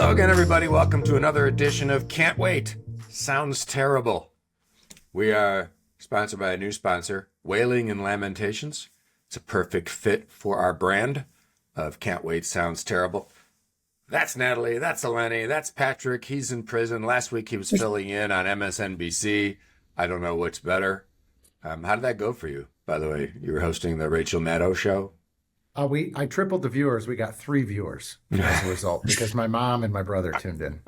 Hello again, everybody. Welcome to another edition of Can't Wait. Sounds terrible. We are sponsored by a new sponsor, Wailing and Lamentations. It's a perfect fit for our brand of Can't Wait Sounds Terrible. That's Natalie. That's Eleni. That's Patrick. He's in prison. Last week he was filling in on MSNBC. I don't know what's better. How did that go for you, by the way? You were hosting the Rachel Maddow show. I tripled the viewers. We got 3 viewers as a result because my mom and my brother tuned in.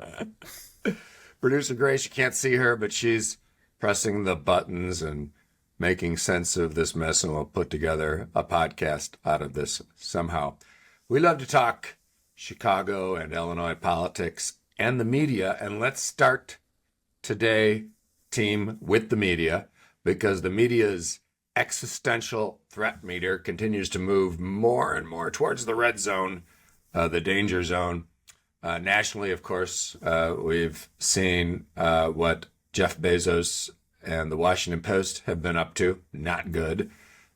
Producer Grace, you can't see her, but she's pressing the buttons and making sense of this mess, and we'll put together a podcast out of this somehow. We love to talk Chicago and Illinois politics and the media, and let's start today, team, with the media, because the media's existential threat meter continues to move more and more towards the red zone, the danger zone. Nationally, of course, we've seen what Jeff Bezos and the Washington Post have been up to. Not good.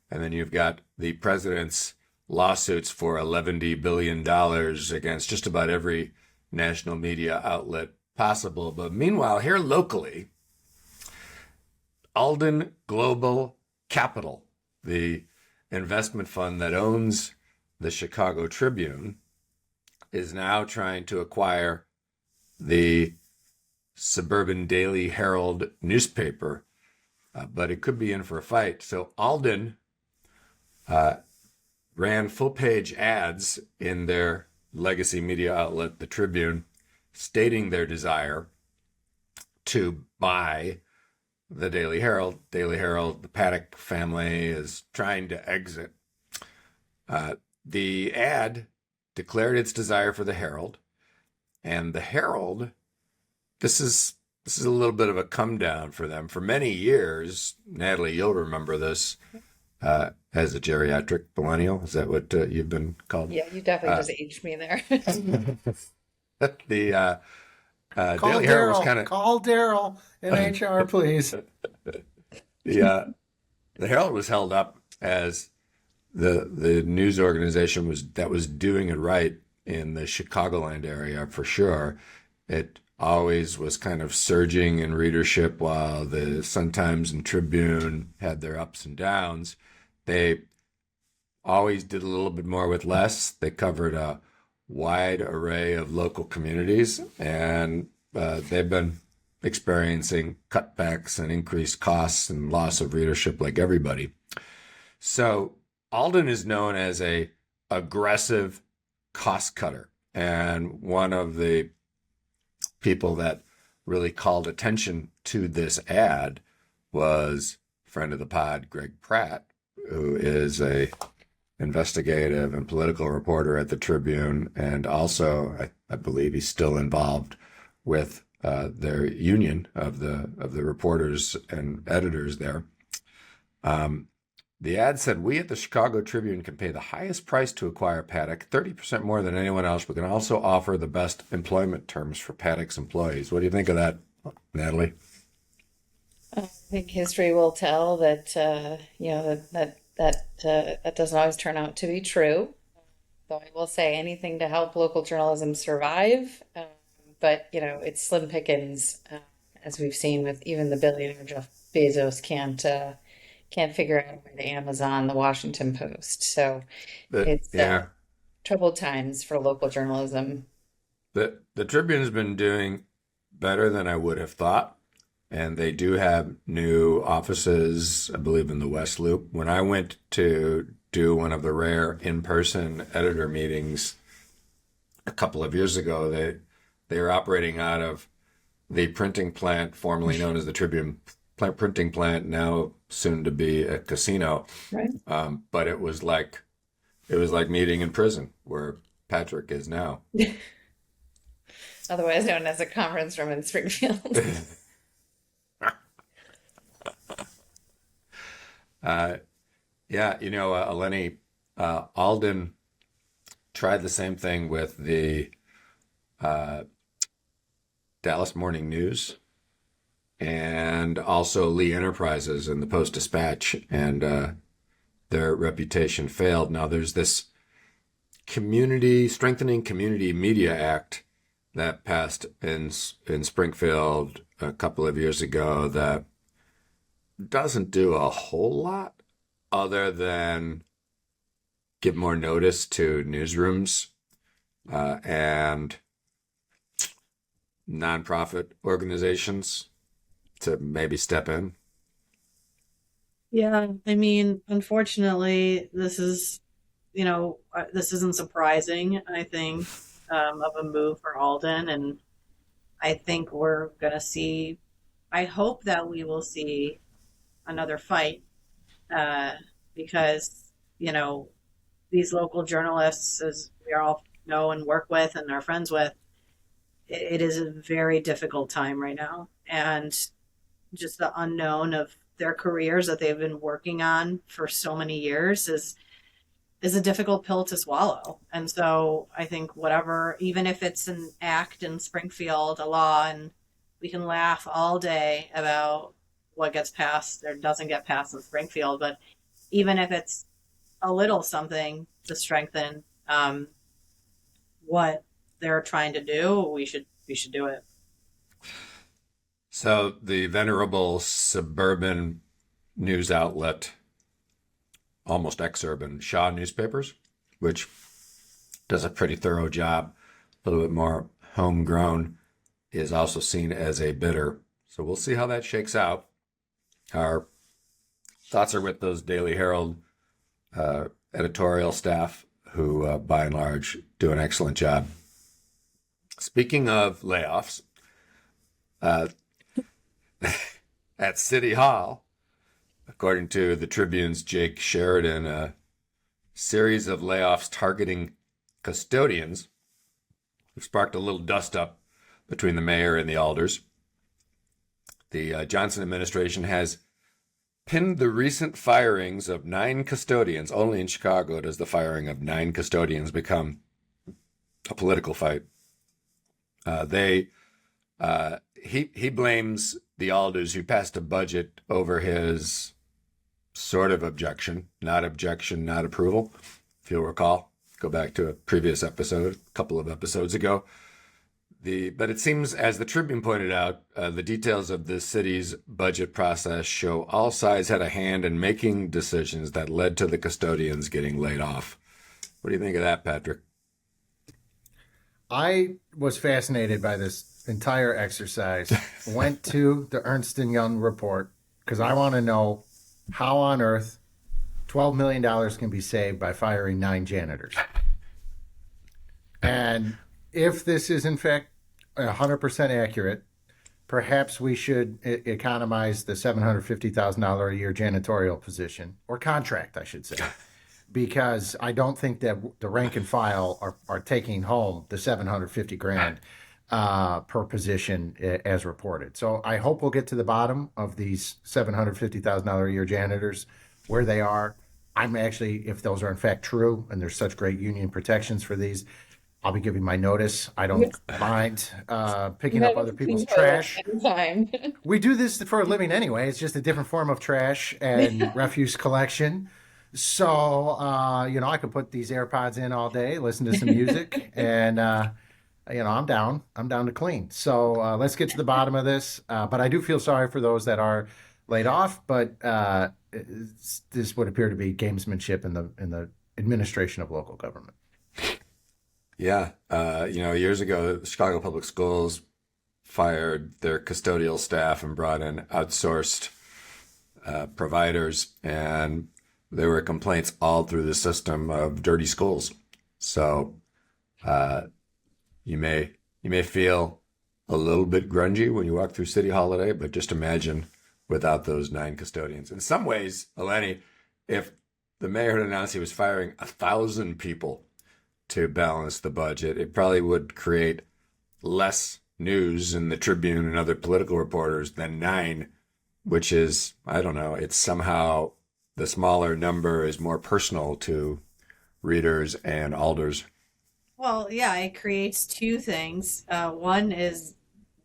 And then you've got the president's lawsuits for $11 billion against just about every national media outlet possible. But meanwhile, here locally, Alden Global Capital, the investment fund that owns the Chicago Tribune, is now trying to acquire the suburban Daily Herald newspaper, but it could be in for a fight. So Alden ran full-page ads in their legacy media outlet, the Tribune, stating their desire to buy the Daily Herald. Daily Herald, the Paddock family is trying to exit. The ad declared its desire for the Herald, and the Herald, this is a little bit of a come down for them. For many years, Natalie, you'll remember this as a geriatric millennial. Is that what you've been called? Yeah, you definitely just aged me there. The Daily Herald was kind of Call Daryl in HR, please. the Herald was held up as the news organization that was doing it right in the Chicagoland area for sure. It always was kind of surging in readership while the Sun-Times and Tribune had their ups and downs. They always did a little bit more with less. They covered a wide array of local communities, and they've been experiencing cutbacks and increased costs and loss of readership like everybody. So Alden is known as a aggressive cost cutter, and one of the people that really called attention to this ad was friend of the pod, Greg Pratt, who is a investigative and political reporter at the Tribune, and also I believe he's still involved with their union of the reporters and editors there. The ad said, "We at the Chicago Tribune can pay the highest price to acquire Paddock, 30% more than anyone else. We can also offer the best employment terms for Paddock's employees." What do you think of that, Natalie? I think history will tell that that doesn't always turn out to be true. Though I will say anything to help local journalism survive, but it's slim pickings, as we've seen with even the billionaire Jeff Bezos can't figure out a way to Amazon the Washington Post. So it's troubled times for local journalism. The Tribune has been doing better than I would have thought, and they do have new offices, I believe, in the West Loop. When I went to do one of the rare in-person editor meetings a couple of years ago, they were operating out of the printing plant formerly known as the Tribune printing plant, now soon to be a casino. Right. But it was like meeting in prison where Patrick is now. Otherwise known as a conference room in Springfield. Eleni, Alden tried the same thing with the Dallas Morning News and also Lee Enterprises and the Post-Dispatch, and their reputation failed. Now there's this Strengthening Community Media Act that passed in Springfield a couple of years ago that doesn't do a whole lot other than give more notice to newsrooms and nonprofit organizations to maybe step in. Yeah, I mean, unfortunately, this isn't surprising, I think, of a move for Alden. And I think we're going to see, I hope that we will see another fight because, these local journalists, as we all know and work with and are friends with, it is a very difficult time right now. And just the unknown of their careers that they've been working on for so many years is a difficult pill to swallow. And so I think whatever, even if it's an act in Springfield, a law, and we can laugh all day about what gets passed or doesn't get passed in Springfield, but even if it's a little something to strengthen what they're trying to do, we should do it. So the venerable suburban news outlet, almost ex-urban, Shaw Newspapers, which does a pretty thorough job, a little bit more homegrown, is also seen as a bidder. So we'll see how that shakes out. Our thoughts are with those Daily Herald editorial staff who, by and large, do an excellent job. Speaking of layoffs, at City Hall, according to the Tribune's Jake Sheridan, a series of layoffs targeting custodians have sparked a little dust-up between the mayor and the alders. The Johnson administration has pinned the recent firings of 9 custodians. Only in Chicago does the firing of 9 custodians become a political fight. He blames the alders who passed a budget over his sort of objection, not approval. If you'll recall, go back to a previous episode, a couple of episodes ago. But it seems, as the Tribune pointed out, the details of the city's budget process show all sides had a hand in making decisions that led to the custodians getting laid off. What do you think of that, Patrick? I was fascinated by this entire exercise. Went to the Ernst & Young report because I want to know how on earth $12 million can be saved by firing 9 janitors. And if this is in fact 100% accurate, perhaps we should economize the $750,000 a year janitorial position, or contract, I should say, because I don't think that the rank and file are taking home the $750,000 per position as reported. So I hope we'll get to the bottom of these $750,000 a year janitors, where they are. I'm actually, if those are in fact true, and there's such great union protections for these, I'll be giving my notice. I don't mind picking up other people's trash. Anytime. We do this for a living anyway. It's just a different form of trash and refuse collection. So, I could put these AirPods in all day, listen to some music, and, I'm down. I'm down to clean. So let's get to the bottom of this. But I do feel sorry for those that are laid off. But this would appear to be gamesmanship in the administration of local government. Yeah. Years ago, the Chicago Public Schools fired their custodial staff and brought in outsourced providers, and there were complaints all through the system of dirty schools. So you may feel a little bit grungy when you walk through City Hall today, but just imagine without those 9 custodians. In some ways, Eleni, if the mayor had announced he was firing 1,000 people to balance the budget, it probably would create less news in the Tribune and other political reporters than 9, which is, I don't know, it's somehow the smaller number is more personal to readers and alders. Well, yeah, it creates 2 things. One is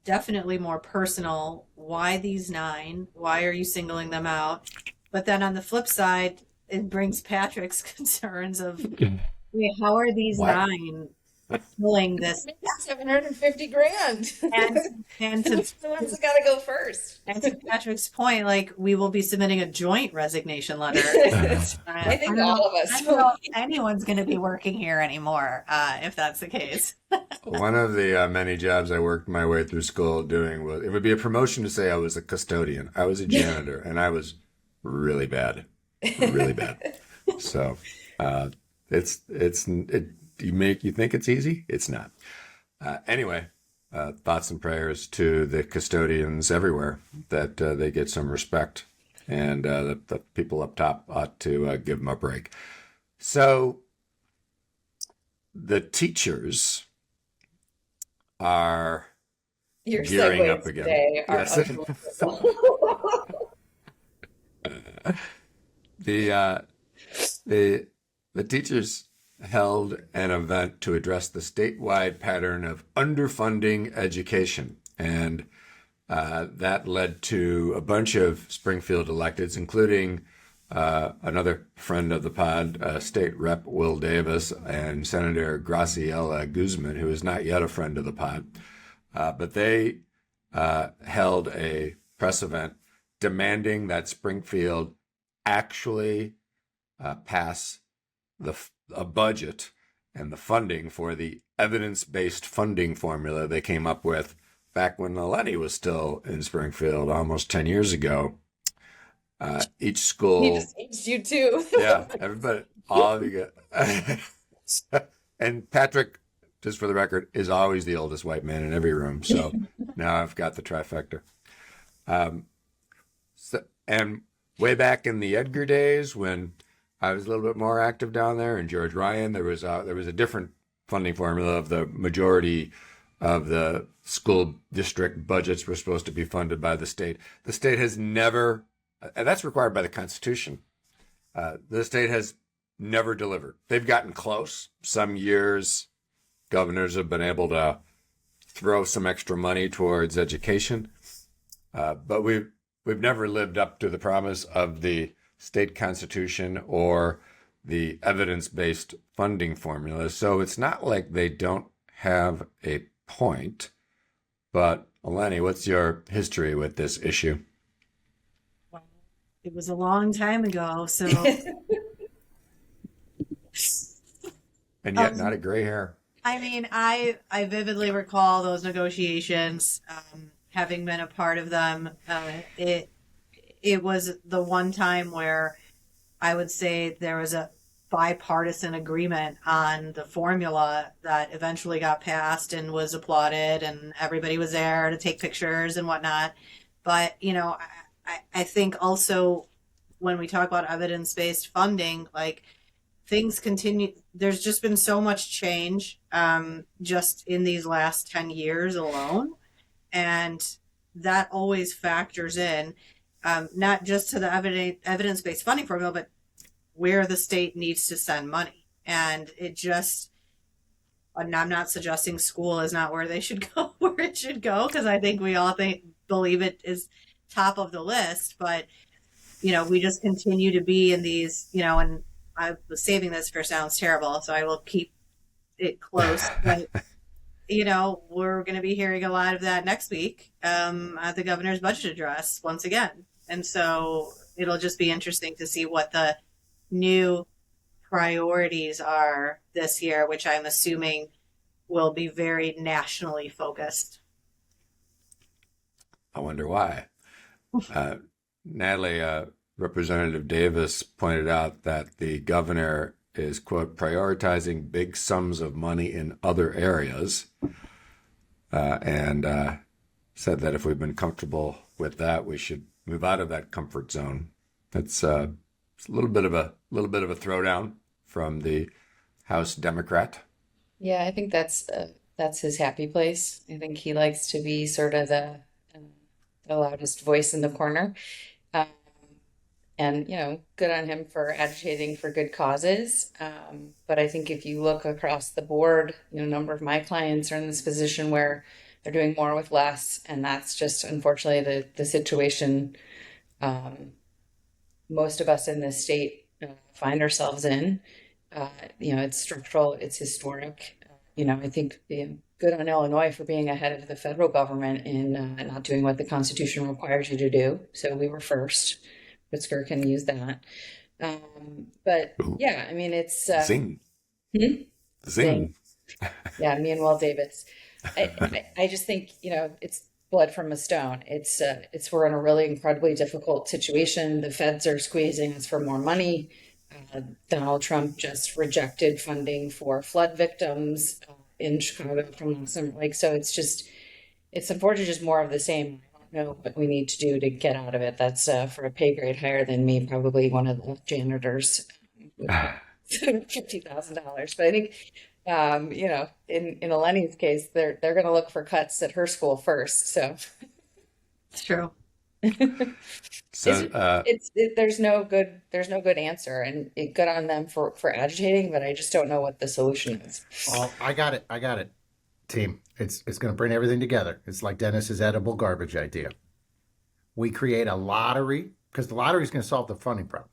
definitely more personal. Why these 9? Why are you singling them out? But then on the flip side, it brings Patrick's concerns of, wait, how are these Why? 9 filling this. 750 grand. And to The ones that gotta go first. And to Patrick's point, like we will be submitting a joint resignation letter. I think all of us I don't know if anyone's going to be working here anymore if that's the case. One of the many jobs I worked my way through school doing was, it would be a promotion to say I was a custodian. I was a janitor, and I was really bad, really bad. So you think it's easy? It's not. Anyway, thoughts and prayers to the custodians everywhere, that they get some respect, and the people up top ought to give them a break. So the teachers are Your gearing segues up again. today are Yes. unbelievable. The teachers held an event to address the statewide pattern of underfunding education, and that led to a bunch of Springfield electeds, including another friend of the pod, State Rep Will Davis, and Senator Graciela Guzman, who is not yet a friend of the pod. But they held a press event demanding that Springfield actually pass a budget and the funding for the evidence-based funding formula they came up with back when Lenny was still in Springfield almost 10 years ago. Each school. He just aged you too. Yeah, everybody, all of you get. And Patrick, just for the record, is always the oldest white man in every room. So now I've got the trifecta. And way back in the Edgar days, when I was a little bit more active down there, and George Ryan, there was a different funding formula of the majority of the school district budgets were supposed to be funded by the state. The state has never, and that's required by the Constitution. The state has never delivered. They've gotten close. Some years, governors have been able to throw some extra money towards education, but we've never lived up to the promise of the state constitution or the evidence-based funding formula. So it's not like they don't have a point. But Eleni, what's your history with this issue? Well, it was a long time ago, so And yet not a gray hair. I mean, I vividly recall those negotiations, having been a part of them. It was the one time where I would say there was a bipartisan agreement on the formula that eventually got passed and was applauded, and everybody was there to take pictures and whatnot. But, I think also when we talk about evidence-based funding, like things continue, there's just been so much change just in these last 10 years alone. And that always factors in, not just to the evidence-based funding formula, but where the state needs to send money. And and I'm not suggesting school is not where they should go, where it should go, because I think we all believe it is top of the list. But, we just continue to be in these, and I was saving this for sounds terrible, so I will keep it close. But, we're going to be hearing a lot of that next week at the governor's budget address once again. And so it'll just be interesting to see what the new priorities are this year, which I'm assuming will be very nationally focused. I wonder why. Natalie, Representative Davis pointed out that the governor is, quote, prioritizing big sums of money in other areas, and said that if we've been comfortable with that, we should move out of that comfort zone. It's a little bit of a throwdown from the House Democrat. Yeah, I think that's his happy place. I think he likes to be sort of the loudest voice in the corner. And, good on him for agitating for good causes. But I think if you look across the board, a number of my clients are in this position where they're doing more with less. And that's just, unfortunately, the situation most of us in this state find ourselves in. It's structural, it's historic. I think good on Illinois for being ahead of the federal government in not doing what the Constitution requires you to do. So we were first. Pritzker can use that. But Ooh, yeah, I mean, it's zing, hmm? zing. Yeah, me and Will Davis. I just think, it's blood from a stone. We're in a really incredibly difficult situation. The feds are squeezing us for more money. Donald Trump just rejected funding for flood victims in Chicago from last summer. Like, so it's unfortunately just more of the same. I don't know what we need to do to get out of it. That's for a pay grade higher than me, probably one of the janitors with $50,000. But I think in Eleni's case, they're going to look for cuts at her school first. So It's true. So, there's no good answer, and good on them for agitating. But I just don't know what the solution is. Oh, I got it, team. It's going to bring everything together. It's like Dennis's edible garbage idea. We create a lottery because the lottery is going to solve the funding problem.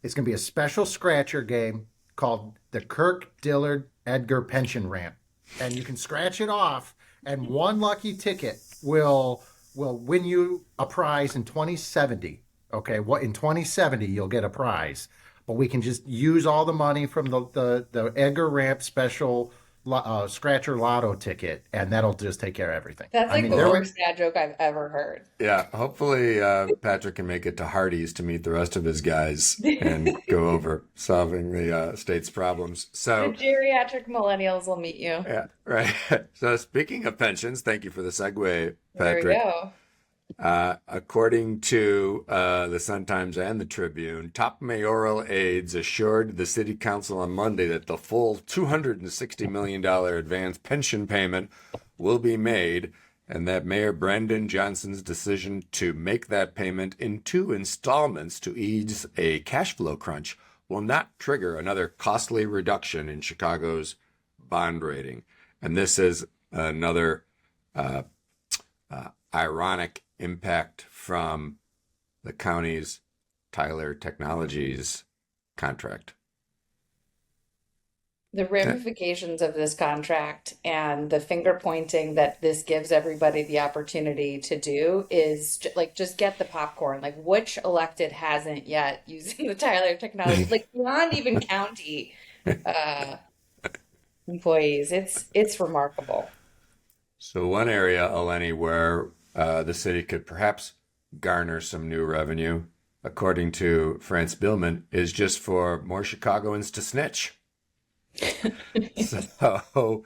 It's going to be a special scratcher game called the Kirk Dillard Edgar Pension Ramp, and you can scratch it off, and one lucky ticket will win you a prize in 2070. Okay, what in 2070 you'll get a prize, but we can just use all the money from the Edgar Ramp special scratcher lotto ticket, and that'll just take care of everything. That's like the there worst dad joke I've ever heard. yeah, hopefully Patrick can make it to Hardee's to meet the rest of his guys and go over solving the state's problems. The So, geriatric millennials will meet you. yeah, right. So, speaking of pensions, thank you for the segue, There we Patrick. go. According to the Sun-Times and the Tribune, top mayoral aides assured the city council on Monday that the full $260 million advance pension payment will be made, and that Mayor Brendan Johnson's decision to make that payment in 2 installments to ease a cash flow crunch will not trigger another costly reduction in Chicago's bond rating. And this is another ironic impact from the county's Tyler Technologies contract. The ramifications of this contract and the finger pointing that this gives everybody the opportunity to do is just get the popcorn. Like, which elected hasn't yet using the Tyler technology? Like, beyond even county employees, it's remarkable. So one area, Eleni, where the city could perhaps garner some new revenue, according to France Billman, is just for more Chicagoans to snitch. So,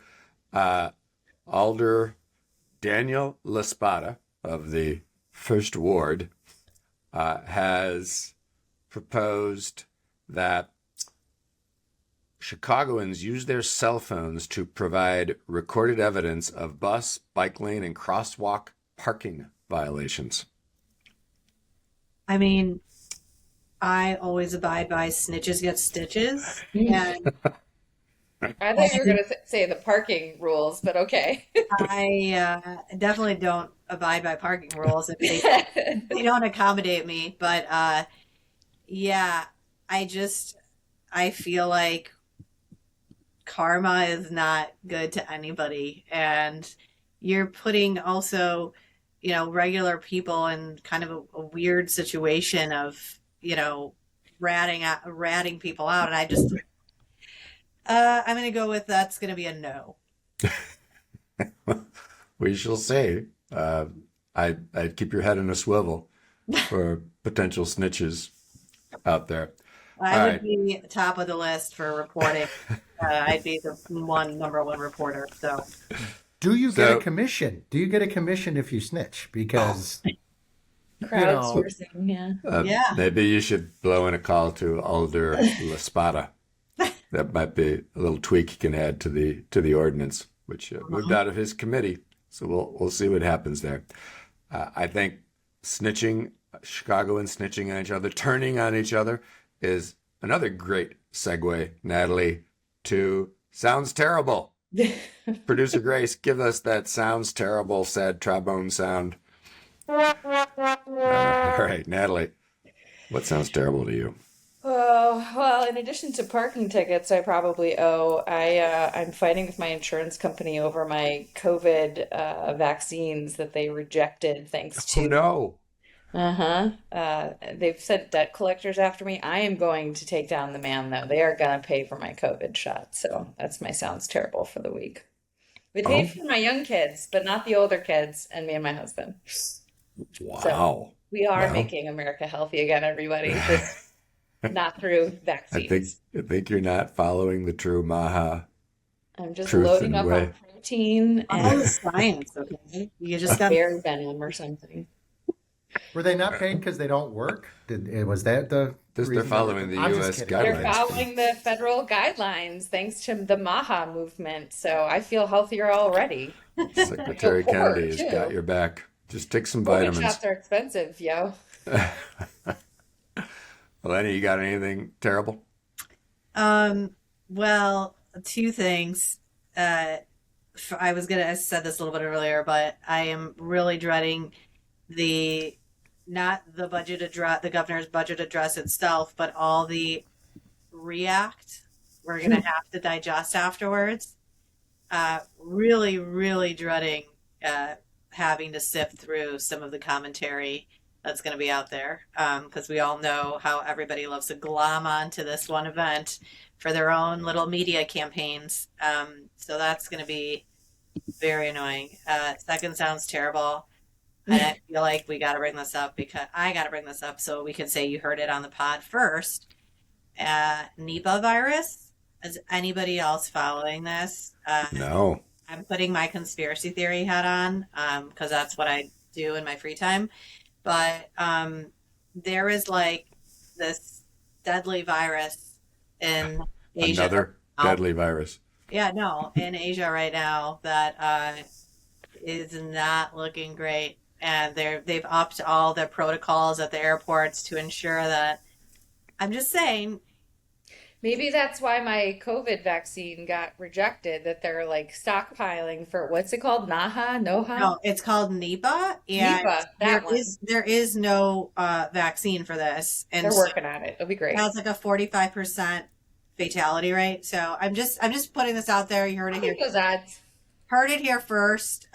Alder Daniel Laspada of the First Ward has proposed that Chicagoans use their cell phones to provide recorded evidence of bus, bike lane, and crosswalk parking violations. I mean, I always abide by snitches get stitches. And I thought you were going to say the parking rules, but okay. I definitely don't abide by parking rules if they don't accommodate me. But yeah, I feel like karma is not good to anybody. And you're putting also, regular people in kind of a weird situation of, ratting people out. And I'm going to go with that's going to be a no. We shall see. I'd keep your head in a swivel for potential snitches out there. I would right. be top of the list for reporting. I'd be the number one reporter. So, Do you get So- a commission? Do you get a commission if you snitch? Because Crowdsourcing, yeah. Yeah. Maybe you should blow in a call to Alder Laspada. That might be a little tweak you can add to the ordinance, which moved out of his committee. So we'll see what happens there. I think snitching, Chicagoans snitching on each other, turning on each other, is another great segue, Natalie, to Sounds Terrible. Producer Grace, give us that sounds terrible, sad trombone sound. All right, Natalie, what sounds terrible to you? Oh, well, in addition to parking tickets, I probably owe. I'm fighting with my insurance company over my COVID vaccines that they rejected thanks Oh to no. they've sent debt collectors after me. I am going to take down the man though. They are gonna pay for my COVID shot. So that's my sounds terrible for the week. We paid Oh for my young kids, but not the older kids and me and my husband. So wow. we are Well, making America healthy again, everybody. Just not through I think vaccines. I think you're not following the true Maha I'm just truth loading and up way. on protein All the and science, okay? You just got berry venom or something. Were they not paid because they don't work? Was that the They're reason? following the I'm just U.S. kidding. They're guidelines. following the federal guidelines thanks to the MAHA movement. So I feel healthier already. I feel Secretary poorer Kennedy has got too. your back. Just take some COVID vitamins. shots are expensive, yo. Lenny, you got anything terrible? well, two things. I was gonna I said this a little bit earlier, but I am really dreading the not the budget address, the governor's budget address itself, but all the react we're gonna have to digest afterwards. Really, really dreading having to sift through some of the commentary that's going to be out there because we all know how everybody loves to glom onto this one event for their own little media campaigns. So that's going to be very annoying. Second sounds terrible. And I feel like we got to bring this up because I got to bring this up so we can say you heard it on the pod first. Nipah virus. Is anybody else following this? No. I'm putting my conspiracy theory hat on because that's what I do in my free time. But there is like this deadly virus in Asia. Another deadly virus. Yeah, no, in Asia right now that is not looking great, and they've upped all the protocols at the airports to ensure that. I'm just saying, Maybe that's why my COVID vaccine got rejected, that they're like stockpiling for what's it called? NAHA? NOHA? no, it's called Nipah, and Nipah, that one. there is no vaccine for this, and They're so working on it. It'll be great. now it's like a 45% fatality rate. So I'm just putting this out there. You heard I it here. think those odds. Heard it here first.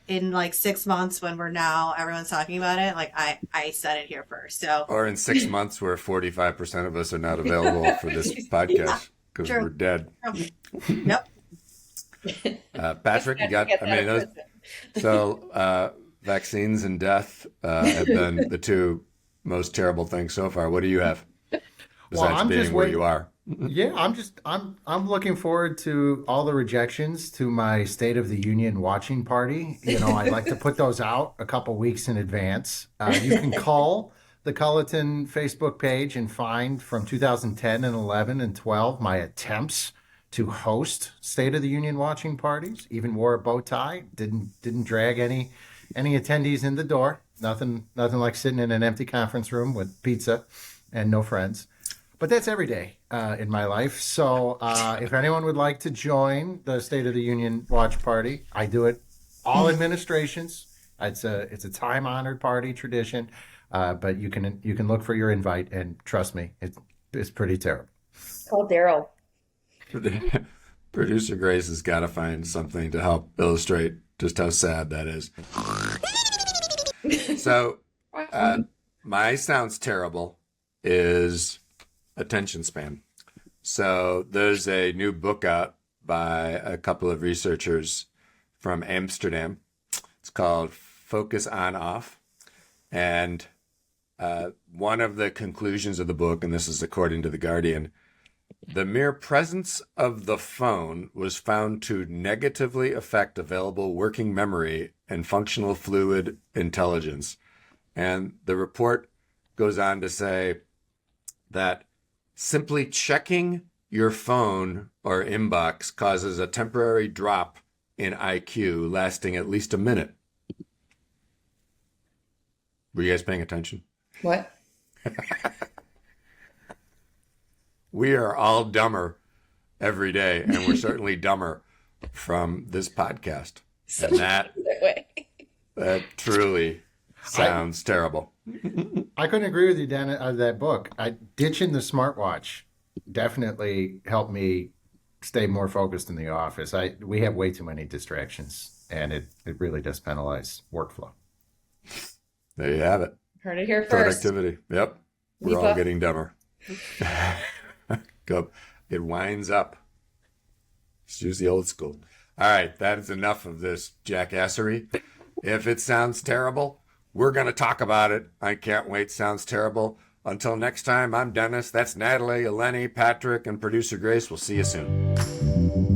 In like 6 months when we're now everyone's talking about it. Like I said it here first. So Or in 6 months where 45% of us are not available for this podcast because True. we're dead. yep. Patrick, you Had to got, get I that mean, those, prison. so vaccines and death have been the two most terrible things so far. What do you have besides I'm being just where waiting. you are? Yeah, I'm looking forward to all the rejections to my State of the Union watching party. I like to put those out a couple weeks in advance. You can call the Culleton Facebook page and find from 2010 and 11 and 12 my attempts to host State of the Union watching parties. Even wore a bow tie. Didn't drag any attendees in the door. Nothing like sitting in an empty conference room with pizza and no friends. But that's every day in my life. So if anyone would like to join the State of the Union watch party, I do it all administrations. It's a time honored party tradition, but you can look for your invite and trust me, it's pretty terrible. Call Daryl. Producer Grace has got to find something to help illustrate just how sad that is. So, my sounds terrible is attention span. So, there's a new book out by a couple of researchers from Amsterdam. It's called Focus on Off. And one of the conclusions of the book, and this is according to The Guardian, the mere presence of the phone was found to negatively affect available working memory and functional fluid intelligence. And the report goes on to say that simply checking your phone or inbox causes a temporary drop in IQ lasting at least a minute. Were you guys paying attention? What? We are all dumber every day, and we're certainly dumber from this podcast. And that Way. truly sounds terrible. I couldn't agree with you, Dan, that book. Ditching the smartwatch definitely helped me stay more focused in the office. We have way too many distractions, and it really does penalize workflow. There you have it. Heard it here first. Productivity. Yep. We're all Leap up. getting dumber. Go. It winds up. Let's use the old school. All right. That is enough of this jackassery. If it sounds terrible, we're going to talk about it. I can't wait. Sounds terrible. Until next time, I'm Dennis. That's Natalie, Eleni, Patrick, and producer Grace. We'll see you soon.